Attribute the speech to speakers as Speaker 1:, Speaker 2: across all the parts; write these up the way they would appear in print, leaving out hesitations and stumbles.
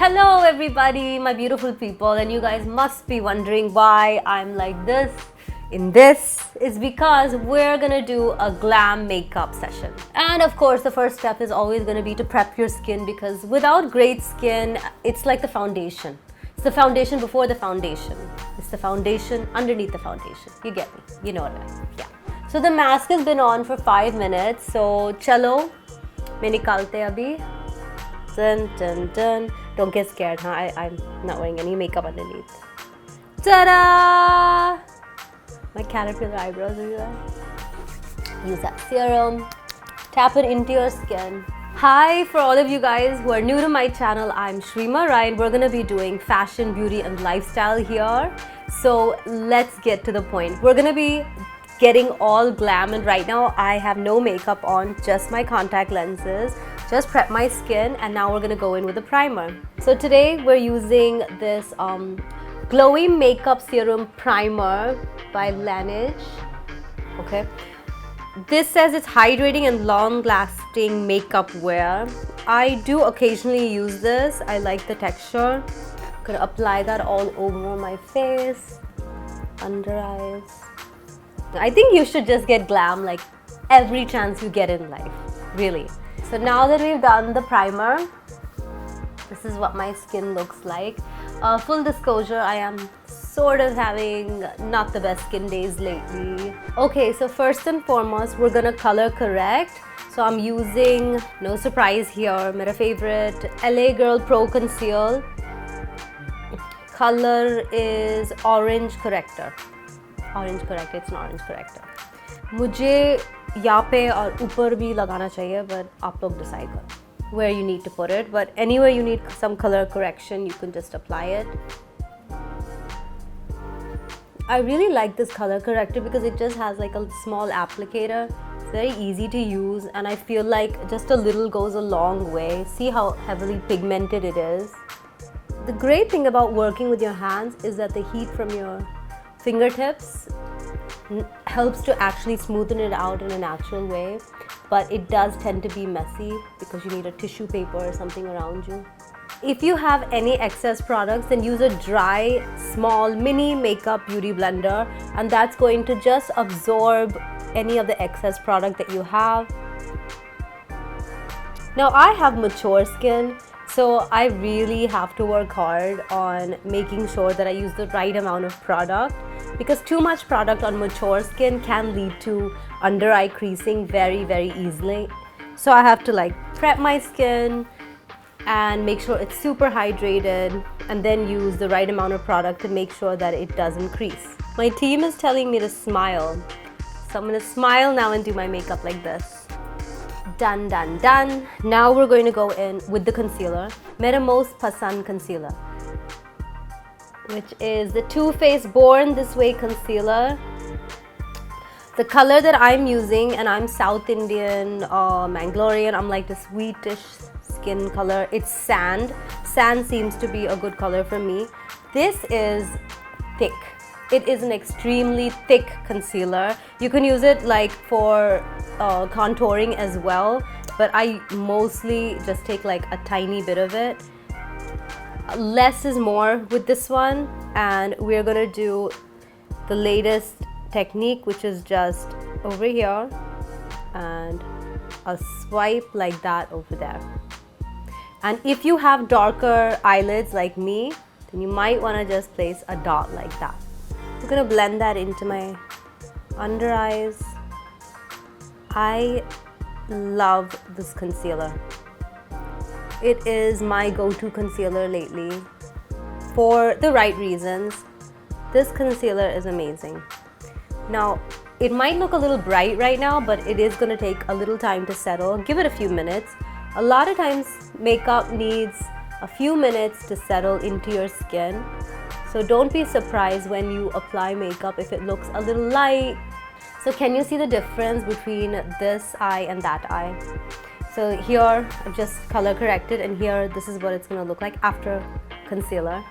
Speaker 1: Hello everybody, my beautiful people, and you guys must be wondering why I'm like this in this. Is because we're gonna do a glam makeup session. And of course the first step is always gonna be to prep your skin, because without great skin, it's like the foundation. It's the foundation before the foundation. It's the foundation underneath the foundation. You get me? You know what I mean? Yeah. So the mask has been on for 5 minutes, so chalo, main nikalte abhi. Dun dun dun. Don't get scared, huh? I'm not wearing any makeup underneath. Ta-da! My caterpillar eyebrows are there. Use that serum. Tap it into your skin. Hi, for all of you guys who are new to my channel, I'm Shrima Rai, and we're gonna be doing fashion, beauty, and lifestyle here. So let's get to the point. We're gonna be getting all glam, and right now I have no makeup on, just my contact lenses. Just prep my skin, and now we're gonna go in with a primer. So today we're using this glowy makeup serum primer by Laneige. Okay, this says it's hydrating and long-lasting makeup wear. I do occasionally use this. I like the texture. I'm gonna apply that all over my face, under eyes. I think you should just get glam like every chance you get in life, really. So now that we've done the primer, this is what my skin looks like. Full disclosure, I am sort of having not the best skin days lately. Okay, so first and foremost, we're gonna color correct. So I'm using, no surprise here, my favorite LA Girl Pro Conceal. Color is orange corrector. Orange corrector, it's an orange corrector. मुझे यहाँ पे और ऊपर भी लगाना चाहिए, but आप लोग decide करो where you need to put it. But anywhere you need some color correction, you can just apply it. I really like this color corrector because it just has like a small applicator. It's very easy to use, and I feel like just a little goes a long way. See how heavily pigmented it is. The great thing about working with your hands is that the heat from your fingertips helps to actually smoothen it out in a natural way, but it does tend to be messy because you need a tissue paper or something around you. If you have any excess products, then use a dry, small, mini makeup beauty blender, and that's going to just absorb any of the excess product that you have. Now I have mature skin, so I really have to work hard on making sure that I use the right amount of product, because too much product on mature skin can lead to under eye creasing very, very easily. So I have to like prep my skin and make sure it's super hydrated, and then use the right amount of product to make sure that it doesn't crease. My team is telling me to smile, so I'm gonna smile now and do my makeup like this. Done, done, done. Now we're going to go in with the concealer. Mera most pasand concealer, which is the Too Faced Born This Way concealer. The color that I'm using, and I'm South Indian, Mangalorean, I'm like this sweetish skin color. It's sand. Sand seems to be a good color for me. This is thick. It is an extremely thick concealer. You can use it like for contouring as well, but I mostly just take like a tiny bit of it. Less is more with this one, and we're gonna do the latest technique, which is just over here and a swipe like that over there. And if you have darker eyelids like me, then you might want to just place a dot like that. I'm gonna blend that into my under eyes. I love this concealer. It is my go-to concealer lately for the right reasons. This concealer is amazing. Now, it might look a little bright right now, but it is gonna take a little time to settle. Give it a few minutes. A lot of times, makeup needs a few minutes to settle into your skin. So don't be surprised when you apply makeup if it looks a little light. So can you see the difference between this eye and that eye? So here I've just color corrected, and here this is what it's gonna look like after concealer.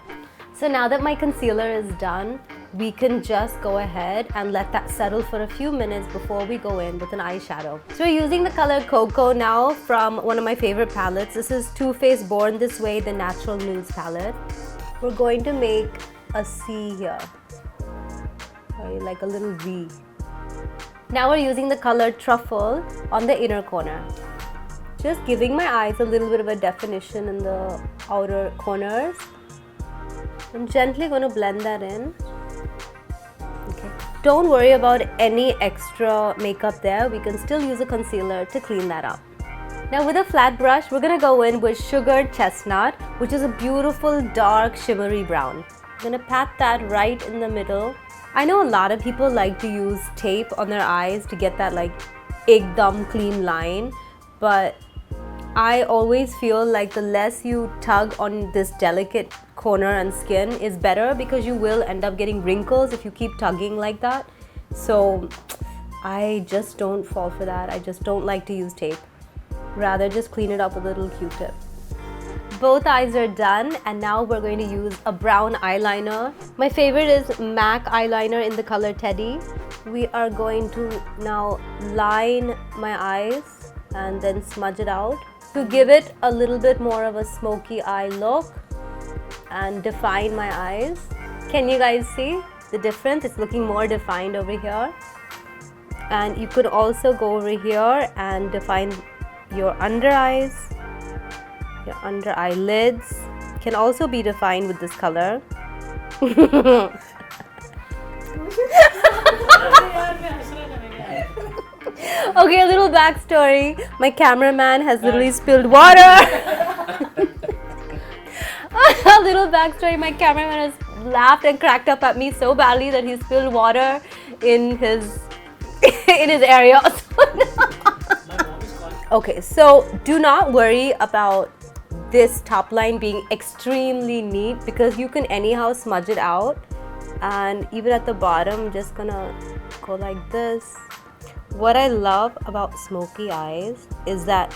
Speaker 1: So now that my concealer is done, we can just go ahead and let that settle for a few minutes before we go in with an eyeshadow. So we're using the color Cocoa now from one of my favorite palettes. This is Too Faced Born This Way, the Natural Nudes palette. We're going to make a C here, like a little V. Now we're using the color Truffle on the inner corner. Just giving my eyes a little bit of a definition in the outer corners. I'm gently going to blend that in. Okay. Don't worry about any extra makeup there. We can still use a concealer to clean that up. Now with a flat brush, we're going to go in with Sugared Chestnut, which is a beautiful dark shimmery brown. I'm going to pat that right in the middle. I know a lot of people like to use tape on their eyes to get that like ekdam clean line, but I always feel like the less you tug on this delicate corner and skin is better, because you will end up getting wrinkles if you keep tugging like that. So I just don't fall for that. I just don't like to use tape. Rather just clean it up with a little Q-tip. Both eyes are done, and now we're going to use a brown eyeliner. My favorite is M.A.C eyeliner in the color Teddy. We are going to now line my eyes and then smudge it out to give it a little bit more of a smoky eye look and define my eyes. Can you guys see the difference? It's looking more defined over here. And you could also go over here and define your under eyes. Your under eyelids can also be defined with this color. Okay, a little backstory. My cameraman has literally spilled water. A little backstory. My cameraman has laughed and cracked up at me so badly that he spilled water in his area. Okay, so do not worry about this top line being extremely neat, because you can anyhow smudge it out. And even at the bottom, I'm just gonna go like this. What I love about smoky eyes is that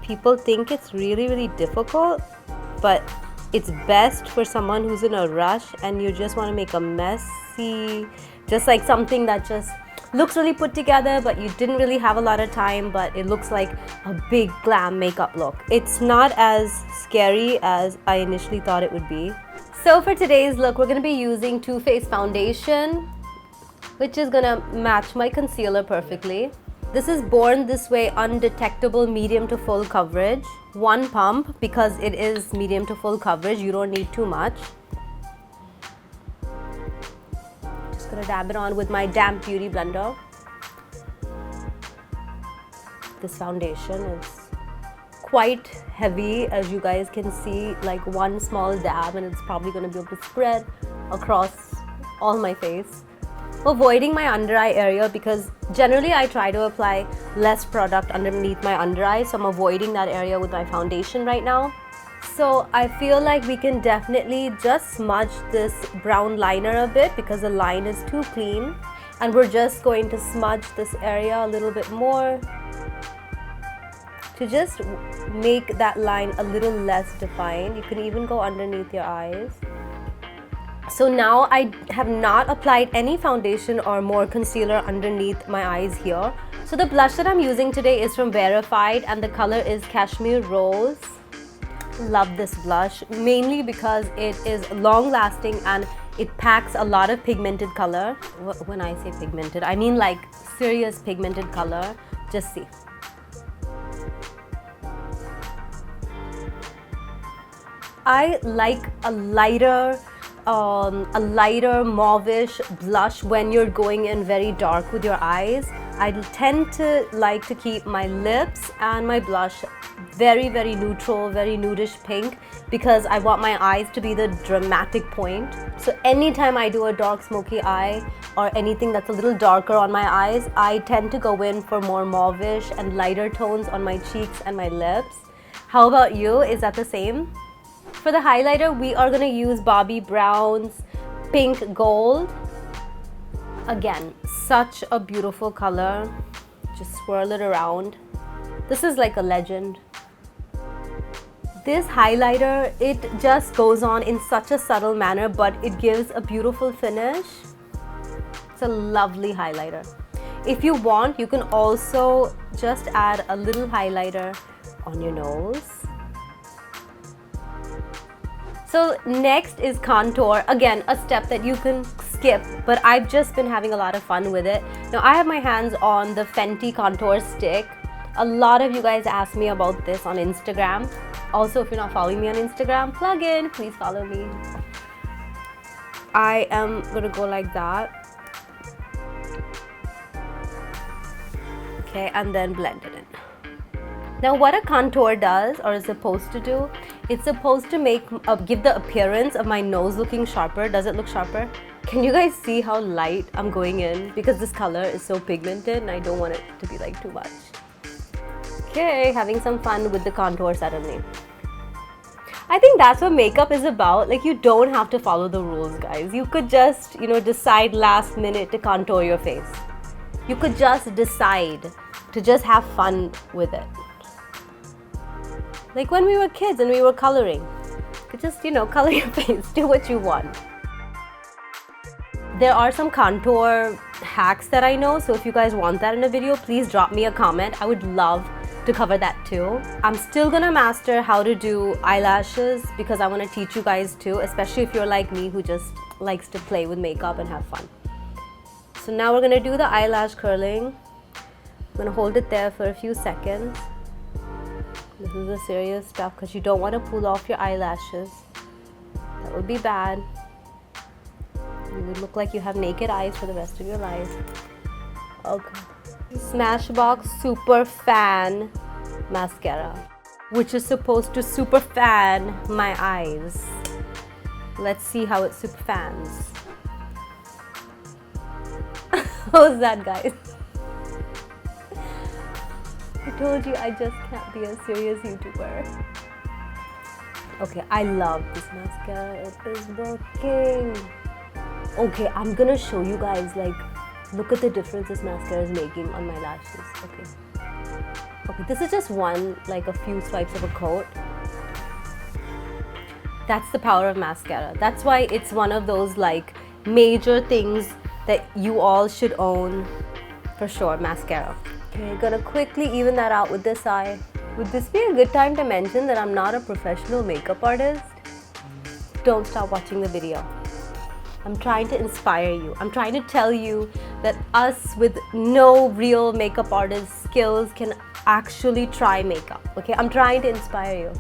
Speaker 1: people think it's really difficult, but it's best for someone who's in a rush and you just want to make a messy, just like something that just looks really put together, but you didn't really have a lot of time, but it looks like a big glam makeup look. It's not as scary as I initially thought it would be. So for today's look, we're going to be using Too Faced foundation, which is going to match my concealer perfectly. This is Born This Way Undetectable Medium to Full Coverage. One pump, because it is medium to full coverage. You don't need too much. Just gonna dab it on with my damp beauty blender. This foundation is quite heavy, as you guys can see, like one small dab and it's probably going to be able to spread across all my face. Avoiding my under eye area, because generally I try to apply less product underneath my under eye, so I'm avoiding that area with my foundation right now. So I feel like we can definitely just smudge this brown liner a bit because the line is too clean, and we're just going to smudge this area a little bit more to just make that line a little less defined. You can even go underneath your eyes. So now I have not applied any foundation or more concealer underneath my eyes here. So the blush that I'm using today is from Verified and the color is Kashmir Rose. Love this blush, mainly because it is long lasting and it packs a lot of pigmented color. When I say pigmented, I mean like serious pigmented color. Just see. I like a lighter mauvish blush when you're going in very dark with your eyes. I tend to like to keep my lips and my blush very neutral, very nudish pink, because I want my eyes to be the dramatic point. So anytime I do a dark smoky eye or anything that's a little darker on my eyes, I tend to go in for more mauvish and lighter tones on my cheeks and my lips. How about you? Is that the same? For the highlighter, we are going to use Bobbi Brown's Pink Gold. Again, such a beautiful color. Just swirl it around. This is like a legend. This highlighter, it just goes on in such a subtle manner, but it gives a beautiful finish. It's a lovely highlighter. If you want, you can also just add a little highlighter on your nose. So next is contour. Again, a step that you can skip, but I've just been having a lot of fun with it. Now I have my hands on the Fenty contour stick. A lot of you guys asked me about this on Instagram. Also, if you're not following me on Instagram, plug in, please follow me. I am gonna go like that. Okay, and then blend it in. Now what a contour does, or is supposed to do, it's supposed to give the appearance of my nose looking sharper. Does it look sharper? Can you guys see how light I'm going in? Because this color is so pigmented and I don't want it to be like too much. Okay, having some fun with the contour suddenly. I think that's what makeup is about. Like, you don't have to follow the rules, guys. You could just, decide last minute to contour your face. You could just decide to just have fun with it. Like when we were kids and we were coloring. You could just, color your face, do what you want. There are some contour hacks that I know, so if you guys want that in a video, please drop me a comment. I would love to cover that too. I'm still gonna master how to do eyelashes because I want to teach you guys too, especially if you're like me who just likes to play with makeup and have fun. So now we're gonna do the eyelash curling. I'm gonna hold it there for a few seconds. This is the serious stuff because you don't want to pull off your eyelashes. That would be bad. You would look like you have naked eyes for the rest of your life. Okay. Smashbox Super Fan Mascara, which is supposed to super fan my eyes. Let's see how it super fans. How's that, guys? I told you I just can't be a serious YouTuber. Okay, I love this mascara. It is working. Okay, I'm gonna show you guys, like, look at the difference this mascara is making on my lashes. Okay, this is just one, like a few swipes of a coat. That's the power of mascara. That's why it's one of those like major things that you all should own for sure, mascara. Okay, gonna quickly even that out with this eye. Would this be a good time to mention that I'm not a professional makeup artist? Don't stop watching the video. I'm trying to inspire you. I'm trying to tell you that us with no real makeup artist skills can actually try makeup. Okay, I'm trying to inspire you.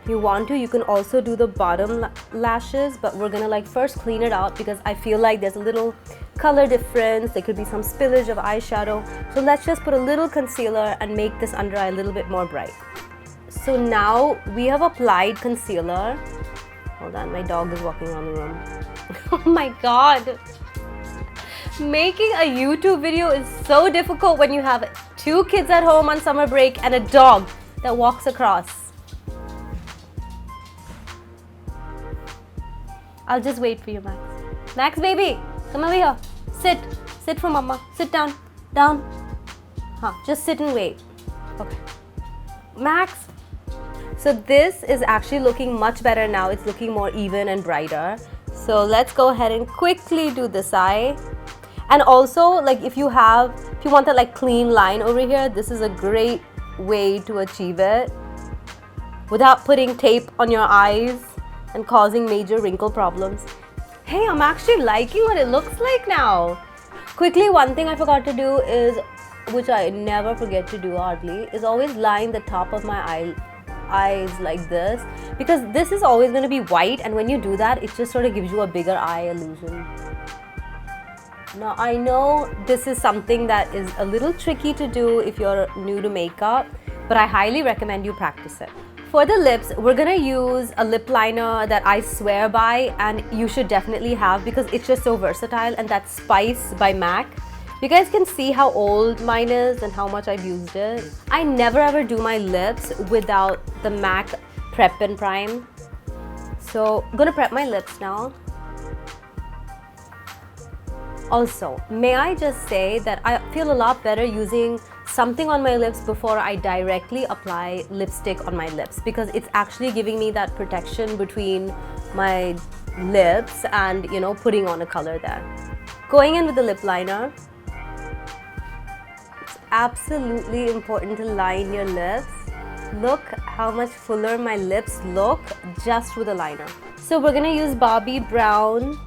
Speaker 1: If you want to, you can also do the bottom lashes, but we're gonna like first clean it out because I feel like there's a little color difference. There could be some spillage of eyeshadow. So let's just put a little concealer and make this under eye a little bit more bright. So now we have applied concealer. Hold on, my dog is walking around the room. Oh my god. Making a YouTube video is so difficult when you have 2 kids at home on summer break and a dog that walks across. I'll just wait for you, Max. Max, baby, come over here. Sit. Sit for mama. Sit down. Down. Just sit and wait. Okay. Max. So this is actually looking much better now. It's looking more even and brighter. So let's go ahead and quickly do this eye. And also, like if you want that like clean line over here, this is a great way to achieve it without putting tape on your eyes and causing major wrinkle problems. Hey, I'm actually liking what it looks like now. Quickly, one thing I forgot to do is, which I never forget to do hardly, is always line the top of my eyes like this, because this is always going to be white, and when you do that, it just sort of gives you a bigger eye illusion. Now, I know this is something that is a little tricky to do if you're new to makeup, but I highly recommend you practice it. For the lips, we're gonna use a lip liner that I swear by and you should definitely have because it's just so versatile, and that's Spice by M.A.C. You guys can see how old mine is and how much I've used it. I never ever do my lips without the M.A.C. Prep and Prime. So I'm gonna prep my lips now. Also, may I just say that I feel a lot better using something on my lips before I directly apply lipstick on my lips, because it's actually giving me that protection between my lips and, you know, putting on a color there. Going in with the lip liner. It's absolutely important to line your lips. Look how much fuller my lips look just with a liner. So we're gonna use Bobbi Brown.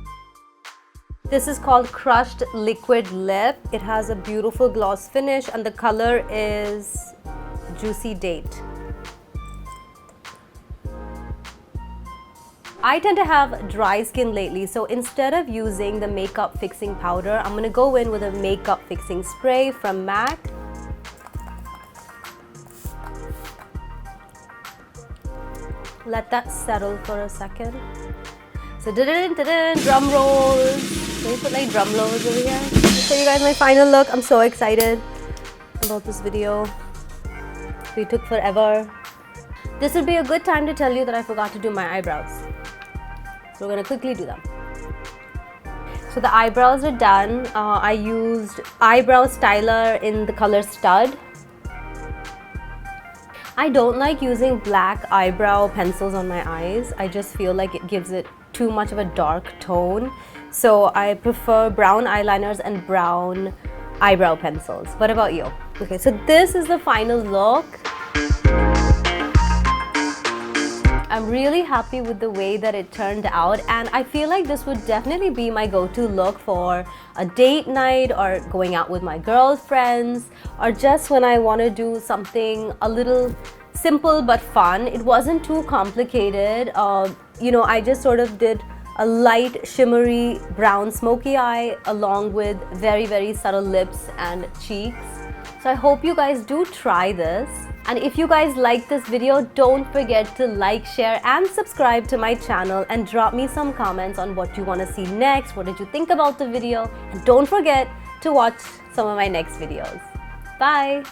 Speaker 1: This is called Crushed Liquid Lip. It has a beautiful gloss finish and the color is Juicy Date. I tend to have dry skin lately, so instead of using the makeup fixing powder, I'm gonna go in with a makeup fixing spray from M.A.C. Let that settle for a second. So drum rolls. Can we put like drum rolls over here? I'll show you guys my final look. I'm so excited about this video. We took forever. This would be a good time to tell you that I forgot to do my eyebrows. So we're gonna quickly do them. So the eyebrows are done. I used eyebrow styler in the color Stud. I don't like using black eyebrow pencils on my eyes. I just feel like it gives it too much of a dark tone. So I prefer brown eyeliners and brown eyebrow pencils. What about you? Okay, so this is the final look. I'm really happy with the way that it turned out, and I feel like this would definitely be my go-to look for a date night or going out with my girlfriends, or just when I want to do something a little simple but fun. It wasn't too complicated. You know, I just sort of did a light shimmery brown smoky eye along with very, very subtle lips and cheeks. So I hope you guys do try this. And if you guys like this video, don't forget to like, share and subscribe to my channel and drop me some comments on what you want to see next. What did you think about the video? And don't forget to watch some of my next videos. Bye!